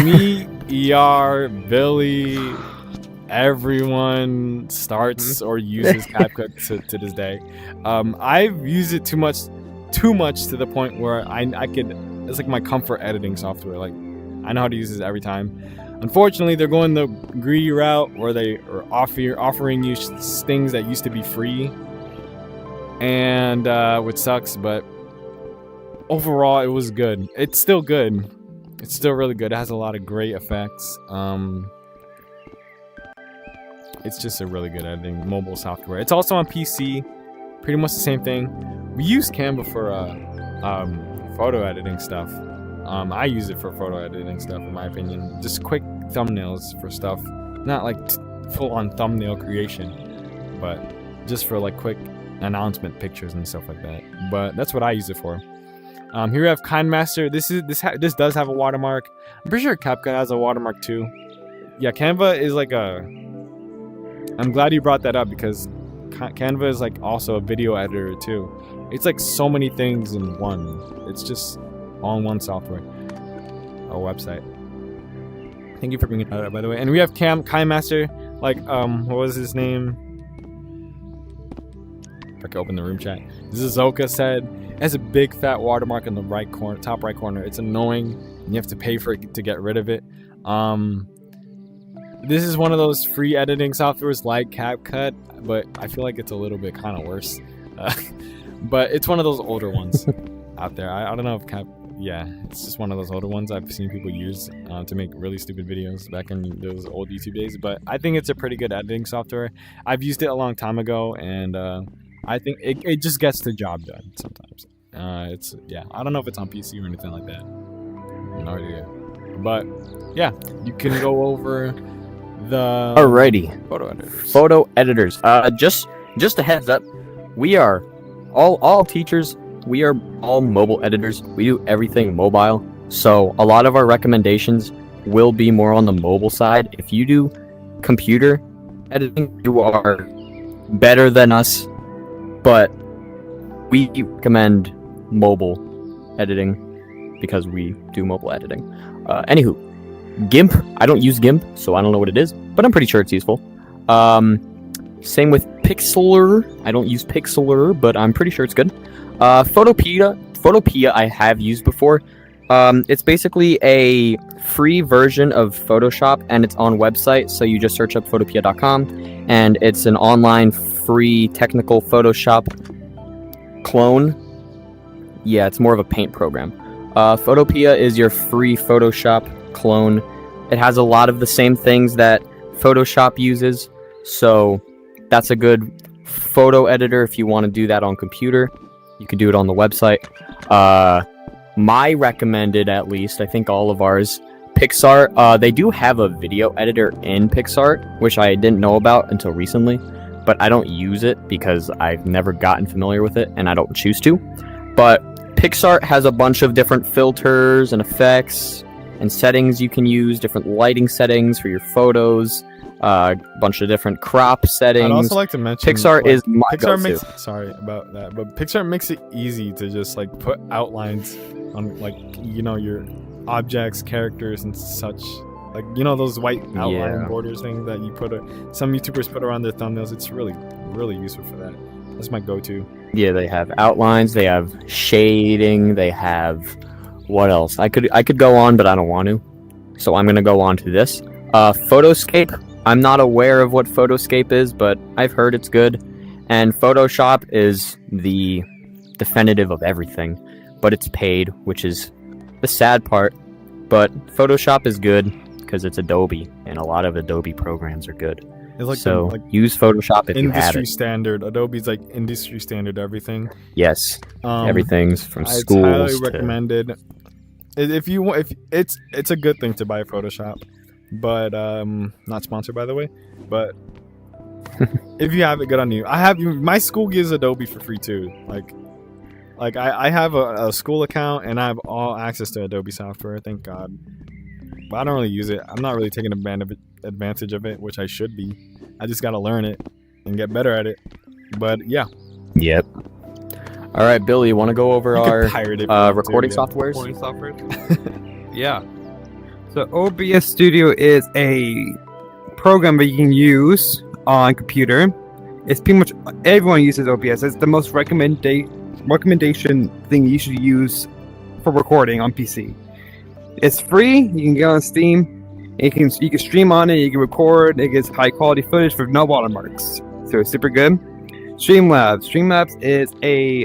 Me, ER, Billy, everyone starts or uses CapCut to this day. I've used it too much too much to the point where I could. It's like my comfort editing software. Like I know how to use this every time. Unfortunately, they're going the greedy route where they are offering you things that used to be free, and which sucks. But overall, it was good. It's still good. It's still really good. It has a lot of great effects. It's just a really good editing mobile software. It's also on PC. Pretty much the same thing. We use Canva for photo editing stuff. I use it for photo editing stuff, in my opinion. Just quick thumbnails for stuff. Not like full-on thumbnail creation, but just for like quick announcement pictures and stuff like that. But that's what I use it for. Here we have KineMaster. This does have a watermark. I'm pretty sure CapCut has a watermark too. Yeah, Canva is like a. I'm glad you brought that up because Canva is like also a video editor too. It's like so many things in one. It's just all in one software or website. Thank you for bringing that up, by the way. And we have KineMaster. Like, what was his name? If I can open the room chat. This is Zoka said. It has a big fat watermark in the right corner, top right corner. It's annoying, and you have to pay for it to get rid of it. This is one of those free editing softwares like CapCut, but I feel like it's a little bit kind of worse. But it's one of those older ones out there. I don't know if yeah, it's just one of those older ones I've seen people use to make really stupid videos back in those old YouTube days. But I think it's a pretty good editing software. I've used it a long time ago, and I think it just gets the job done sometimes. Yeah, I don't know if it's on PC or anything like that. No idea. But yeah, you can go over the Alrighty. Photo editors. Just a heads up, we are all teachers. We are all mobile editors. We do everything mobile. So a lot of our recommendations will be more on the mobile side. If you do computer editing, you are better than us. But we recommend mobile editing because we do mobile editing. Anywho, GIMP. I don't use GIMP, so I don't know what it is, but I'm pretty sure it's useful. Same with Pixlr. I don't use Pixlr, but I'm pretty sure it's good. Photopea I have used before. It's basically a free version of Photoshop, and it's on website, so you just search up photopea.com, and it's an online free technical Photoshop clone. Yeah, it's more of a paint program. Photopea is your free Photoshop clone. It has a lot of the same things that Photoshop uses, so that's a good photo editor if you want to do that on computer. You can do it on the website. My recommended, at least, I think all of ours, PicsArt. They do have a video editor in PicsArt, which I didn't know about until recently, but I don't use it because I've never gotten familiar with it, and I don't choose to. But PicsArt has a bunch of different filters and effects and settings you can use, different lighting settings for your photos, a bunch of different crop settings. I'd also like to mention PicsArt is my PicsArt go-to. makes sorry about that, but PicsArt makes it easy to just like put outlines on like your objects, characters, and such. Like those white outline borders thing that you put some YouTubers put around their thumbnails. It's really useful for that. That's my go-to. Yeah, they have outlines, they have shading, they have what else? I could go on, but I don't want to. So I'm gonna go on to this. Photoscape. I'm not aware of what Photoscape is, but I've heard it's good. And Photoshop is the definitive of everything, but it's paid, which is the sad part. But Photoshop is good because it's Adobe, and a lot of Adobe programs are good. It's like so use Photoshop if you have industry it. standard. Adobe's like industry standard everything. Yes, everything's from It's schools highly to... recommended. If you want, if it's a good thing to buy Photoshop, but not sponsored by the way. But if you have it, good on you. My school gives Adobe for free too. Like I have a school account and I have all access to Adobe software. Thank God. But I don't really use it. I'm not really taking advantage of it, which I should be. I just gotta learn it and get better at it. But yeah. Yep. All right, Billy, you want to go over You could our pirate it if you want to, recording yeah. softwares? Recording software. Yeah. So OBS Studio is a program that you can use on computer. It's pretty much everyone uses OBS. It's the most recommended recommendation thing you should use for recording on PC. It's free. You can get on Steam. You can stream on it. You can record. It gets high quality footage with no watermarks, so it's super good. Streamlabs. Streamlabs is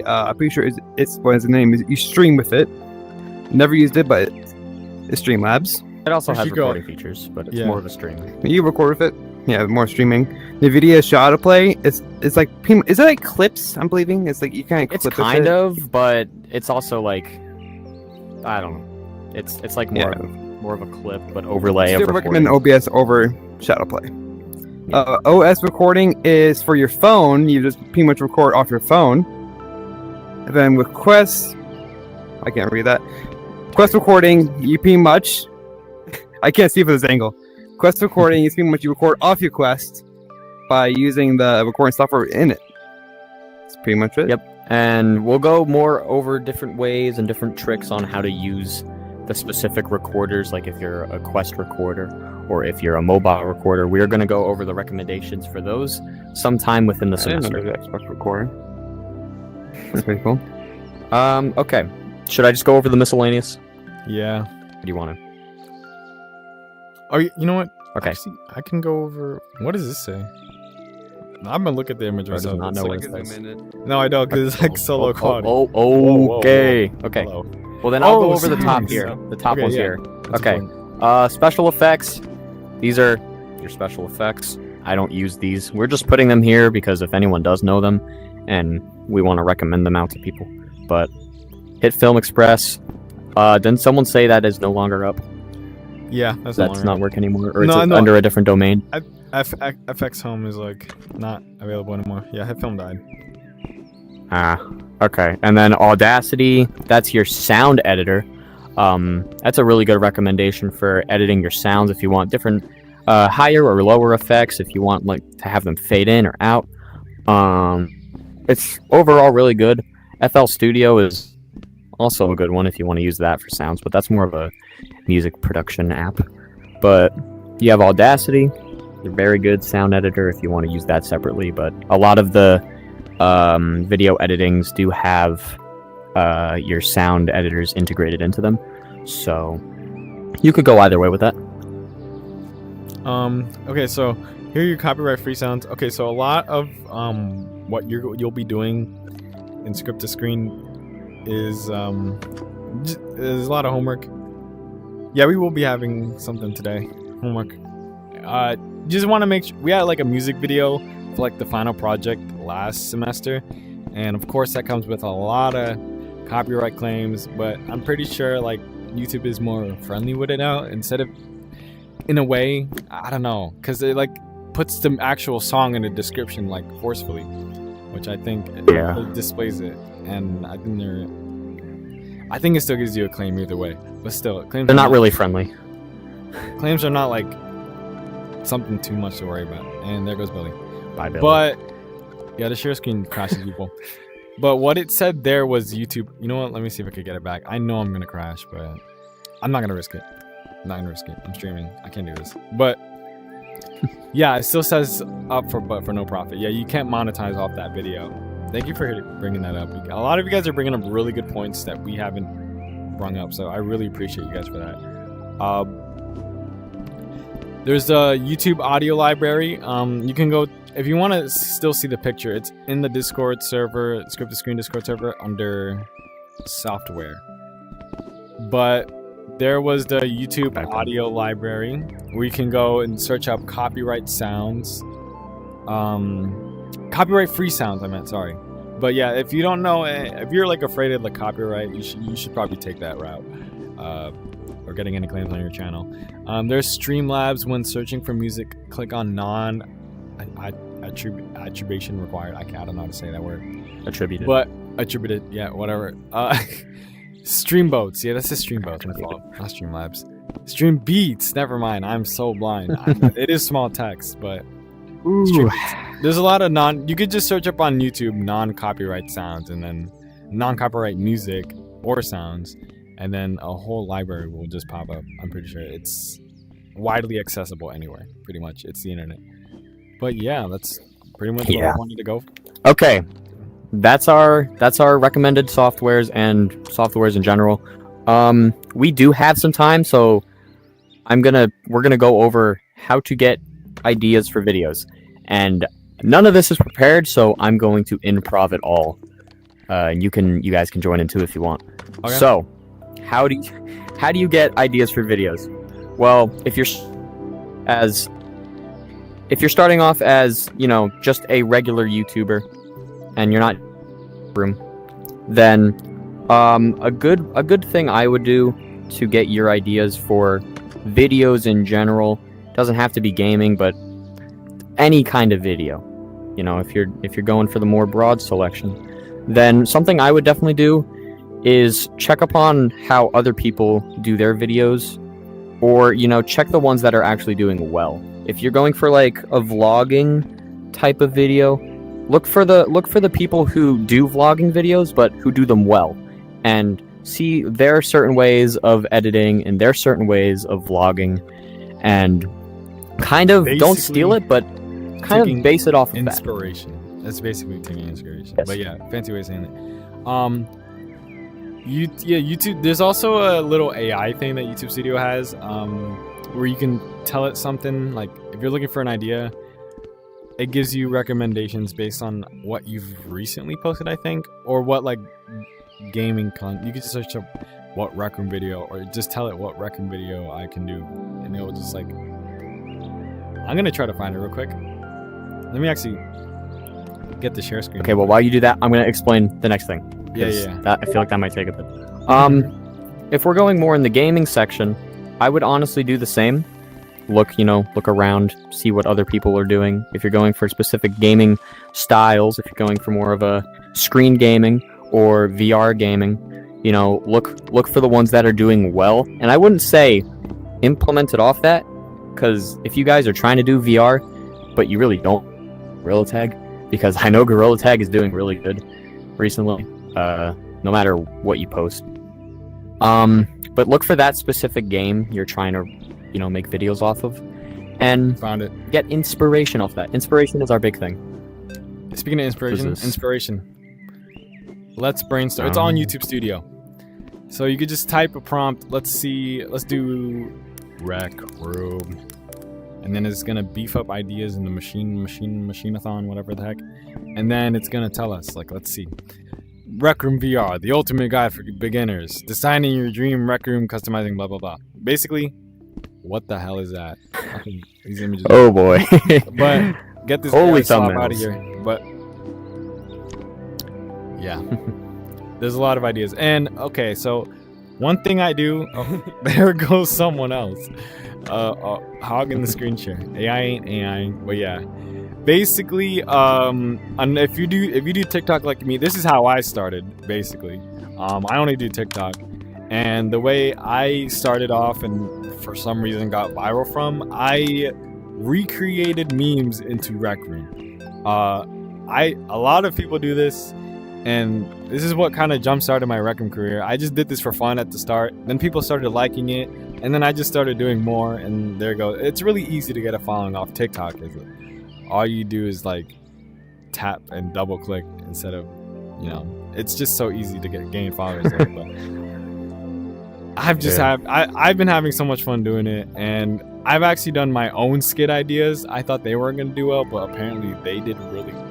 I'm pretty sure it's what is the name? You stream with it. Never used it, but it's Streamlabs. It also There has you go. recording features, but it's Yeah. more of a stream. You record with it. Yeah, more streaming. The video autoplay. It's like is it like clips? I'm believing it's like you kind of It's clip kind it. of, but it's also like, I don't know. It's like more of a clip, but overlay of Still recording. recommend OBS over Shadowplay. OS recording is for your phone. You just pretty much record off your phone. And then with Quest, I can't read that. Quest recording, you pretty much. I can't see from this angle. Quest recording is pretty much you record off your Quest by using the recording software in it. That's pretty much it. Yep. And we'll go more over different ways and different tricks on how to use the specific recorders, like if you're a Quest recorder or if you're a mobile recorder. We're going to go over the recommendations for those sometime within the I didn't know semester. there was Xbox recording. That's pretty cool. Okay. Should I just go over the miscellaneous? Yeah. Do you want to? Oh, you know what? Okay. Actually, I can go over. What does this say? I'm gonna look at the image Bro does myself. not It's know like- what it says. No, I don't, because it's like solo quad. Oh, Whoa, whoa, okay. whoa. Okay. Hello. Well, then I'll Oh, go over the top sounds. here. The top Okay, one's yeah. here. That's Okay. important. Special effects. These are your special effects. I don't use these. We're just putting them here because if anyone does know them, and we want to recommend them out to people. But Hit Film Express. Didn't someone say that is no longer up? Yeah, that's not work anymore, or it's No. under a different domain. FX Home is like not available anymore. Yeah, HitFilm died. Okay. And then Audacity, that's your sound editor. That's a really good recommendation for editing your sounds if you want different higher or lower effects, if you want like to have them fade in or out. It's overall really good. FL Studio is also a good one if you want to use that for sounds, but that's more of a music production app. But you have Audacity, a very good sound editor if you want to use that separately, but a lot of the video editings do have your sound editors integrated into them, so you could go either way with that. Okay, so here are your copyright free sounds. Okay, so a lot of what you'll be doing in script to screen is there's a lot of homework. Yeah, we will be having something today. Homework. Just want to make sure we had like a music video for like the final project last semester, and of course that comes with a lot of copyright claims, but I'm pretty sure like YouTube is more friendly with it now, instead of, in a way, I don't know, because it like puts the actual song in the description like forcefully, which I think it displays it, and I think it still gives you a claim either way, but still claims They're not really friendly. Claims are not like something too much to worry about. And there goes Billy. Bye, Billy. But yeah, the share screen crashes people. But what it said there was YouTube. You know what? Let me see if I could get it back. I know I'm gonna crash, but I'm not gonna risk it. I'm not gonna risk it. I'm streaming. I can't do this. But yeah, it still says up for no profit. Yeah, you can't monetize off that video. Thank you for bringing that up. A lot of you guys are bringing up really good points that we haven't brung up, so I really appreciate you guys for that. There's a YouTube audio library. You can go if you want to still see the picture. It's in the Discord server, Script to Screen Discord server under software. But there was the YouTube audio library where you can go and search up copyright sounds, copyright free sounds. I meant, sorry. But yeah, if you don't know, if you're like afraid of the copyright, you should probably take that route. Or getting any claims on your channel. There's Streamlabs. When searching for music, click on non-attribution required. I don't know how to say that word. Attributed. But attributed, yeah, whatever. Streamboats. Yeah, that's a Streamboats. My fault. Not Streamlabs. Streambeats. Never mind. I'm so blind. It is small text, but there's a lot of you could just search up on YouTube non-copyright sounds and then non-copyright music or sounds. And then a whole library will just pop up. I'm pretty sure it's widely accessible anywhere. Pretty much, it's the internet. But yeah, that's pretty much what I wanted to go. Okay. that's our recommended softwares and softwares in general. We do have some time, so we're gonna go over how to get ideas for videos, and none of this is prepared, so I'm going to improv it all. And you guys can join in too if you want. Okay. So, how do you get ideas for videos? Well, if you're starting off as, just a regular YouTuber and you're not room, then a good thing I would do to get your ideas for videos in general, doesn't have to be gaming, but any kind of video. If you're going for the more broad selection, then something I would definitely do is check upon how other people do their videos, or check the ones that are actually doing well. If you're going for like a vlogging type of video, look for the people who do vlogging videos but who do them well, and see their certain ways of editing and their certain ways of vlogging, and kind of don't steal it, but kind of base it off of inspiration. That's basically taking inspiration. Yes. But yeah, fancy way of saying it. YouTube. There's also a little AI thing that YouTube Studio has, where you can tell it something. Like if you're looking for an idea, it gives you recommendations based on what you've recently posted, I think, or what like gaming content. You can just search up what Rec Room video, or just tell it what Rec Room video I can do, and it will just like. I'm gonna try to find it real quick. Let me actually get the share screen. Okay, well, while you do that, I'm going to explain the next thing. Yeah. I feel like that might take a bit. If we're going more in the gaming section, I would honestly do the same. Look around, see what other people are doing. If you're going for specific gaming styles, if you're going for more of a screen gaming or VR gaming, look for the ones that are doing well. And I wouldn't say implement it off that, because if you guys are trying to do VR, but you really don't, Gorilla Tag, because I know Gorilla Tag is doing really good recently, no matter what you post. But look for that specific game you're trying to, make videos off of, and found it. Get inspiration off that. Inspiration is our big thing. Speaking of inspiration, let's brainstorm. It's on YouTube Studio, so you could just type a prompt. Let's do Rec Room. And then it's gonna beef up ideas in the machineathon, whatever the heck. And then it's gonna tell us, like, let's see. Rec Room VR, the ultimate guide for beginners. Designing your dream rec room, customizing, blah blah blah. Basically, what the hell is that? These images. Oh boy. But get this holy thumbnails out of thumbnails here. But yeah, there's a lot of ideas. And okay, so one thing I do. Oh, there goes someone else. Hogging the screen share. AI ain't AI, but yeah. Basically, and if you do TikTok like me, this is how I started. Basically, I only do TikTok, and the way I started off, and for some reason got viral from, I recreated memes into Rec Room. A lot of people do this, and this is what kind of jump started my Rec Room career. I just did this for fun at the start, then people started liking it. And then I just started doing more, and there it goes. It's really easy to get a following off TikTok. All you do is like tap and double click instead of, it's just so easy to gain followers there. But I've been having so much fun doing it, and I've actually done my own skit ideas. I thought they weren't gonna do well, but apparently they did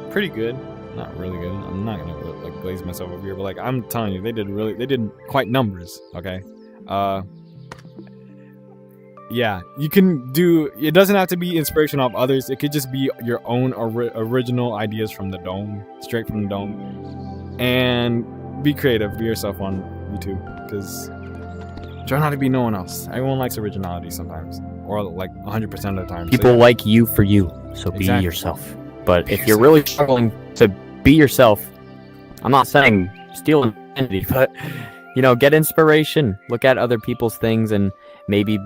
pretty good. Not really good. I'm not gonna like glaze myself over here, but like I'm telling you, they did quite numbers. Okay. Yeah, you can do. It doesn't have to be inspiration off others. It could just be your own original ideas from the dome, straight from the dome. And be creative, be yourself on YouTube, because try not to be no one else. Everyone likes originality sometimes, or like 100% of the time. People like you for you, so be yourself. But if you're really struggling to be yourself, I'm not saying steal identity, but get inspiration. Look at other people's things and maybe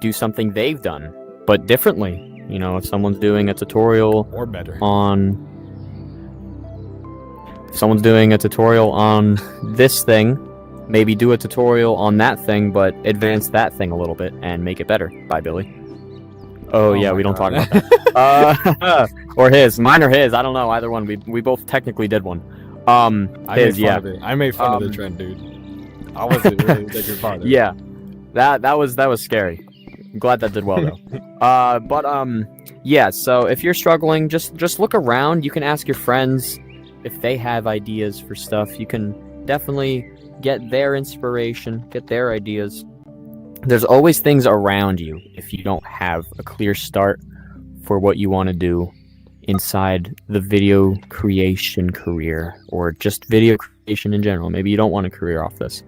do something they've done, but differently. If someone's doing a tutorial or better if someone's doing a tutorial on this thing, maybe do a tutorial on that thing, but advance that thing a little bit and make it better. Bye, Billy. Oh yeah, we don't talk about that. Or his. Mine or his. I don't know. Either one. We both technically did one. I made fun yeah. of it. I made fun of the trend, dude. I wasn't really like your father. Yeah, that was scary. I'm glad that did well though. Yeah. So if you're struggling, just look around. You can ask your friends if they have ideas for stuff. You can definitely get their inspiration, get their ideas. There's always things around you if you don't have a clear start for what you want to do inside the video creation career, or just video creation in general. Maybe you don't want a career off this.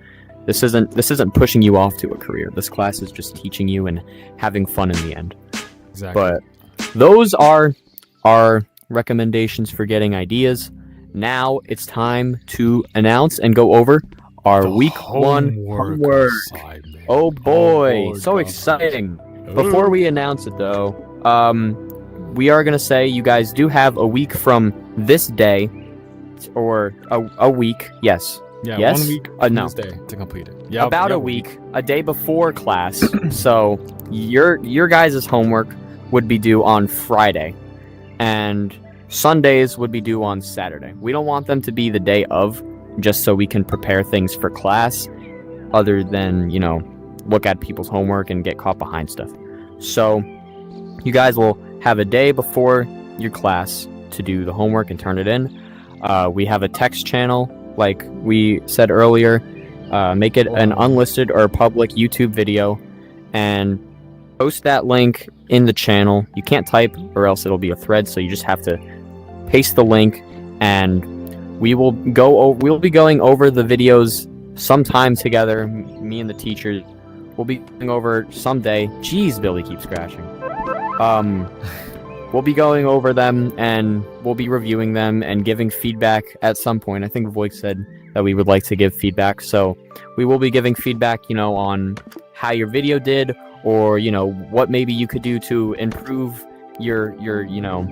This isn't pushing you off to a career. This class is just teaching you and having fun in the end. Exactly. But those are our recommendations for getting ideas. Now it's time to announce and go over our week 1 homework. Oh boy, so exciting. Before we announce it though, we are going to say you guys do have a week from this day, or a week, yes. Yeah, yes? 1 week No. this day to complete it. Yeah, About a week, a day before class. So your guys' homework would be due on Friday, and Sundays would be due on Saturday. We don't want them to be the day of, just so we can prepare things for class, other than, you know, look at people's homework and get caught behind stuff. So you guys will have a day before your class to do the homework and turn it in. We have a text channel, like we said earlier. Make it an unlisted or public YouTube video and post that link in the channel. You can't type or else it'll be a thread, so you just have to paste the link, and we'll be going over the videos sometime together. Me and the teachers will be going over someday. Jeez, Billy keeps crashing. We'll be going over them, and we'll be reviewing them and giving feedback at some point. I think Voic said that we would like to give feedback, so we will be giving feedback, you know, on how your video did, or, you know, what maybe you could do to improve your you know,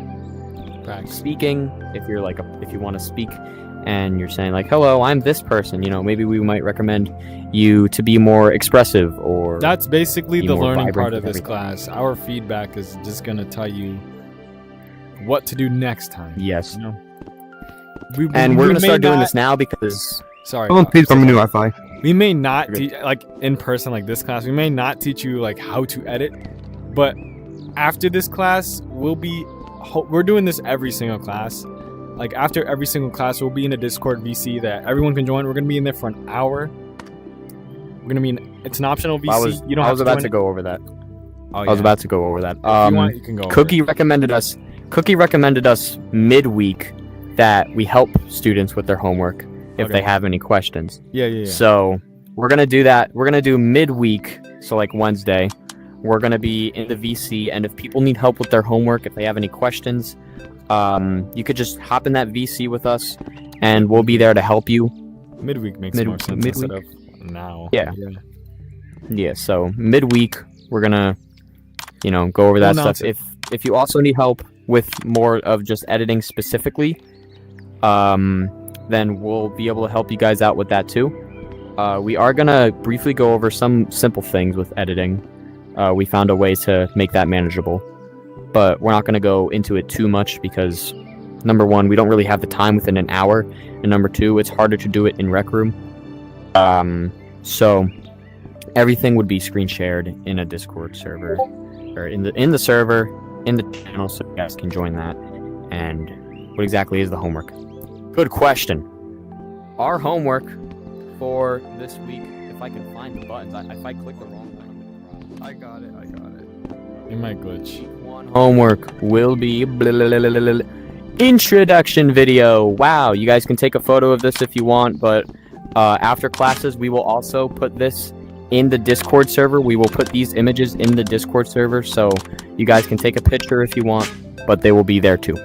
speaking. If you're like if you want to speak and you're saying like, hello, I'm this person, you know, maybe we might recommend you to be more expressive, or that's basically be the more learning vibrant part of with this everything. class. Our feedback is just gonna tell you what to do next time. Yes. You know? And we're gonna may start doing not- this now because Sorry. Someone please from a new Wi-Fi. We may not teach, like in person, like this class. We may not teach you like how to edit, but after this class, we're doing this every single class. Like after every single class, we'll be in a Discord VC that everyone can join. We're gonna be in there for an hour. We're gonna be it's an optional VC. I was about to go over that. Oh, I was yeah. about to go over that. If you want, you can go over Cookie recommended us midweek that we help students with their homework if Okay. they have any questions. Yeah. So we're gonna do that. We're gonna do midweek, so like Wednesday. We're gonna be in the VC, and if people need help with their homework, if they have any questions, you could just hop in that VC with us, and we'll be there to help you. Midweek makes more sense instead of now. Yeah. Yeah. So midweek, we're gonna, you know, go over that We'll stuff. announce If you also need help with more of just editing specifically, then we'll be able to help you guys out with that too. We are gonna briefly go over some simple things with editing. We found a way to make that manageable, but we're not gonna go into it too much because, number one, we don't really have the time within an hour, and number two, it's harder to do it in Rec Room. So everything would be screen shared in a Discord server, or in the server, in the channel, so you guys can join that. And what exactly is the homework? Good question. Our homework for this week, if I can find the buttons, if I click the wrong button. I got it. It might glitch. Homework will be introduction video. Wow, you guys can take a photo of this if you want, but after classes, we will also put this in the Discord server. We will put these images in the Discord server, so you guys can take a picture if you want, but they will be there too.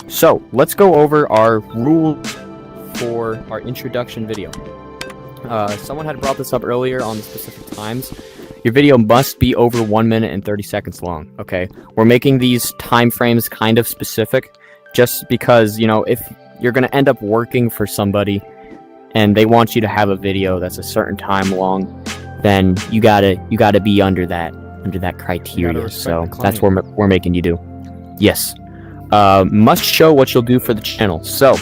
So let's go over our rules for our introduction video. Someone had brought this up earlier on the specific times. Your video must be over 1 minute and 30 seconds long. Okay, we're making these time frames kind of specific, just because, you know, if you're gonna end up working for somebody and they want you to have a video that's a certain time long, then you gotta be under that criteria. So that's what we're making you do. Yes. Must show what you'll do for the channel. So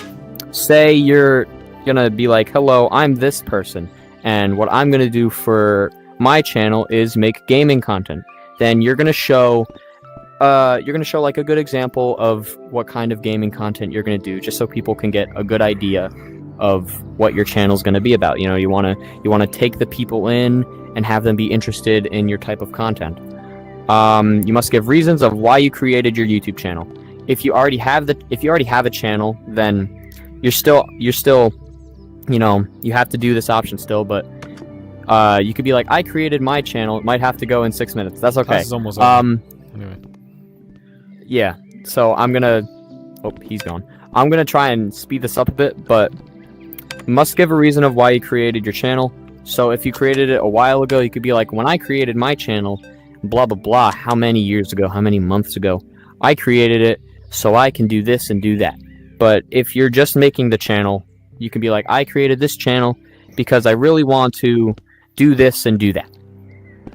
say you're gonna be like, hello, I'm this person, and what I'm gonna do for my channel is make gaming content. Then you're gonna show like a good example of what kind of gaming content you're gonna do, just so people can get a good idea of what your channel's gonna be about. You know, you wanna take the people in and have them be interested in your type of content. You must give reasons of why you created your YouTube channel. If you already have a channel, then you're still, you know, you have to do this option still, but you could be like, I created my channel. It might have to go in 6 minutes. That's okay. Class is almost over. Anyway. Yeah. So I'm gonna. Oh, he's gone. I'm gonna try and speed this up a bit, but you must give a reason of why you created your channel. So if you created it a while ago, you could be like, when I created my channel, blah blah blah. How many years ago? How many months ago? I created it so I can do this and do that. But if you're just making the channel, you can be like, I created this channel because I really want to do this and do that.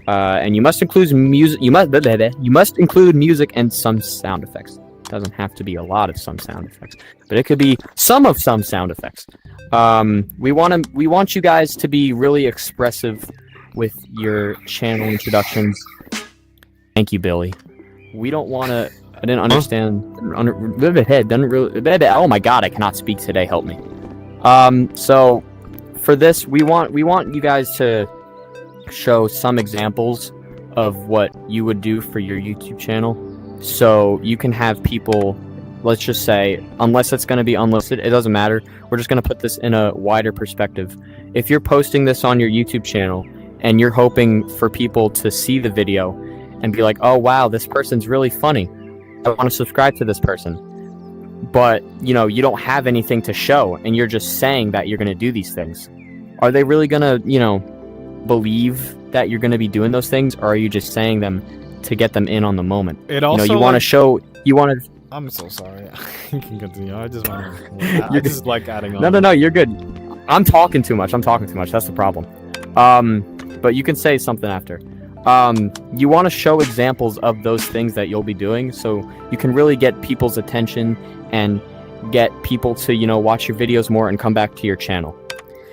And you must include music. You must include music and some sound effects. It doesn't have to be a lot of some sound effects, but it could be some sound effects. We want you guys to be really expressive with your channel introductions. Thank you, Billy. We don't want to. I didn't understand. Oh my God, I cannot speak today. Help me. So for this, we want you guys to show some examples of what you would do for your YouTube channel, so you can have people. Let's just say, unless it's going to be unlisted, it doesn't matter. We're just going to put this in a wider perspective. If you're posting this on your YouTube channel and you're hoping for people to see the video and be like, oh wow, this person's really funny, I want to subscribe to this person, but you know, you don't have anything to show and you're just saying that you're going to do these things, are they really going to, you know, believe that you're going to be doing those things, or are you just saying them to get them in on the moment? It also, you know, you want to show, you want to. I'm so sorry. You can continue. I just want to. I just like adding on. No, you're good. I'm talking too much. That's the problem. But you can say something after. You want to show examples of those things that you'll be doing, so you can really get people's attention and get people to, you know, watch your videos more and come back to your channel.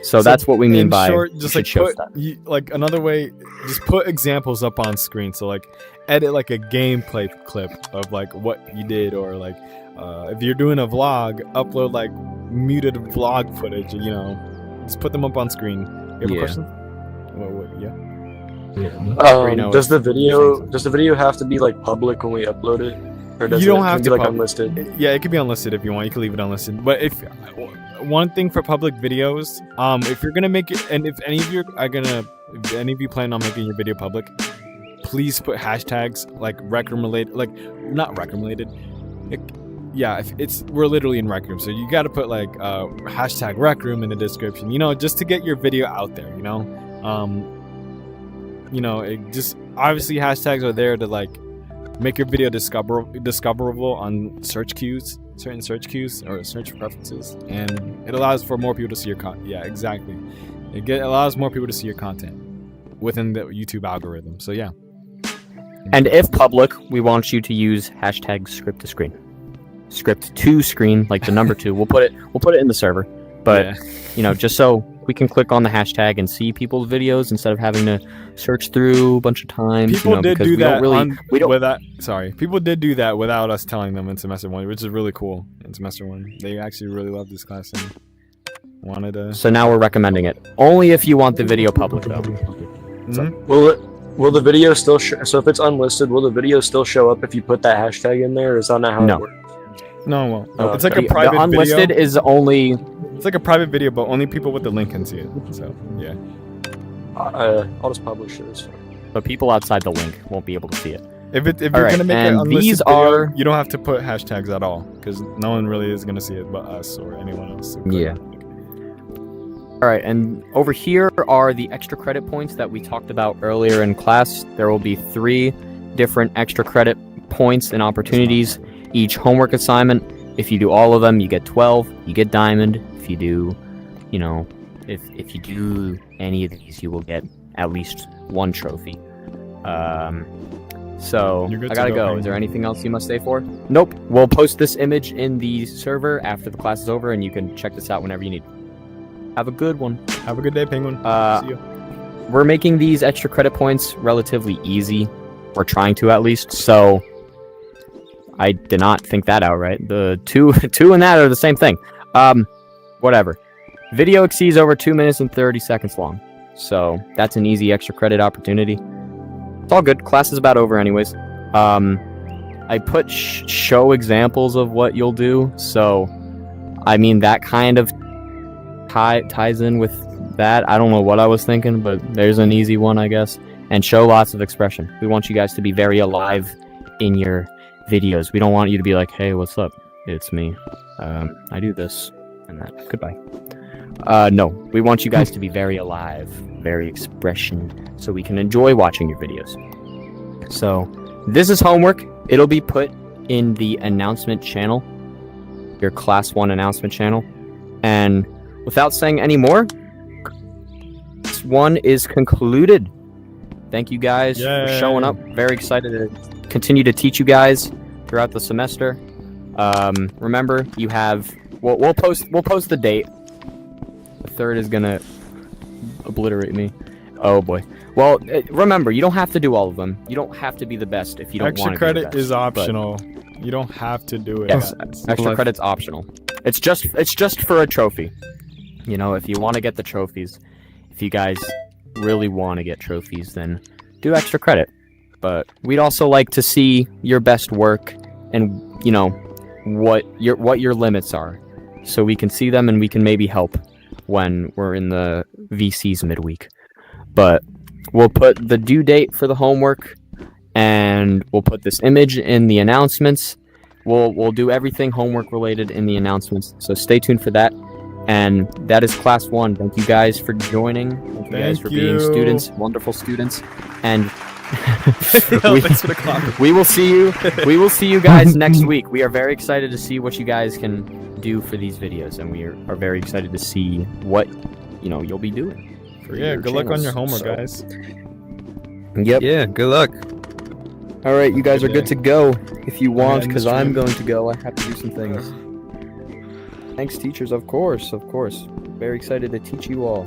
So that's what we mean by short, just like put, like another way, just put examples up on screen. So like edit like a gameplay clip of like what you did, or like if you're doing a vlog, upload like muted vlog footage. You know, just put them up on screen. You have a question? Yeah. Does the video have to be like public when we upload it, or does you don't it have be to like unlisted? Yeah, it could be unlisted if you want. You can leave it unlisted. But if one thing for public videos, if you're gonna make it, and if any of you plan on making your video public, please put hashtags like Rec Room related, like not Rec Room related. We're literally in Rec Room, so you got to put like hashtag Rec Room in the description. You know, just to get your video out there. You know, it just obviously hashtags are there to like make your video discoverable on search queues, certain search queues or search preferences, and it allows for more people to see your content. Yeah, exactly. Allows more people to see your content within the YouTube algorithm. So yeah. And if public, we want you to use hashtag script to screen, script to screen, like the number 2. We'll put it in the server, but you know, just so we can click on the hashtag and see people's videos instead of having to search through a bunch of times. People did do that. Sorry. People did do that without us telling them in semester 1, which is really cool. In semester 1, they actually really loved this class and wanted to. So now we're recommending it only if you want the video public, though. Mm-hmm. Will the video still so if it's unlisted, will the video still show up if you put that hashtag in there, or is that not how it works? No, it won't. It's like a private the unlisted video. is only. It's like a private video, but only people with the link can see it. So yeah. I'll just publish it. But people outside the link won't be able to see it. If you're gonna make an unlisted video, you don't have to put hashtags at all, because no one really is gonna see it but us or anyone else. Yeah. All right, and over here are the extra credit points that we talked about earlier in class. There will be 3 different extra credit points and opportunities. Each homework assignment, if you do all of them, you get 12. You get diamond. If you do, you know, if you do any of these, you will get at least 1 trophy. So You're good I to gotta go, go. Penguin. Is there anything else you must stay for? Nope. We'll post this image in the server after the class is over, and you can check this out whenever you need. Have a good one. Have a good day, Penguin. See you. We're making these extra credit points relatively easy. We're trying to, at least. So I did not think that out right. The two and that are the same thing. Whatever. Video exceeds over 2 minutes and 30 seconds long. So that's an easy extra credit opportunity. It's all good. Class is about over anyways. I put show examples of what you'll do. So, I mean, that kind of ties in with that. I don't know what I was thinking, but there's an easy one, I guess. And show lots of expression. We want you guys to be very alive in your videos. We don't want you to be like, hey, what's up? It's me. I do this and that. Goodbye. No, we want you guys to be very alive, very expression, so we can enjoy watching your videos. So, this is homework. It'll be put in the announcement channel, your Class 1 announcement channel. And without saying any more, this one is concluded. Thank you guys for showing up. Very excited to continue to teach you guys throughout the semester. Remember, you have... We'll post the date. The 3rd is gonna obliterate me. Oh boy. Well, remember, you don't have to do all of them. You don't have to be the best if you don't want to be the Extra credit best, is optional. You don't have to do it. Yes, guys. extra credit's optional. It's just for a trophy. You know, if you want to get the trophies, if you guys really want to get trophies, then do extra credit. But we'd also like to see your best work and, you know, what your limits are, so we can see them and we can maybe help when we're in the VCs midweek. But we'll put the due date for the homework, and we'll put this image in the announcements. We'll do everything homework related in the announcements, so stay tuned for that. And that is Class 1. Thank you guys for joining. Thank you guys for being students, wonderful students. And we will see you. We will see you guys next week. We are very excited to see what you guys can do for these videos, and we are very excited to see what you'll be doing. For your Good luck on channels. your homework, So- guys. Yep. Yeah, good luck. All right, you guys Good are good day. to go if you want, end the because I'm stream. going to go. I have to do some things. Thanks, teachers. Of course. Very excited to teach you all.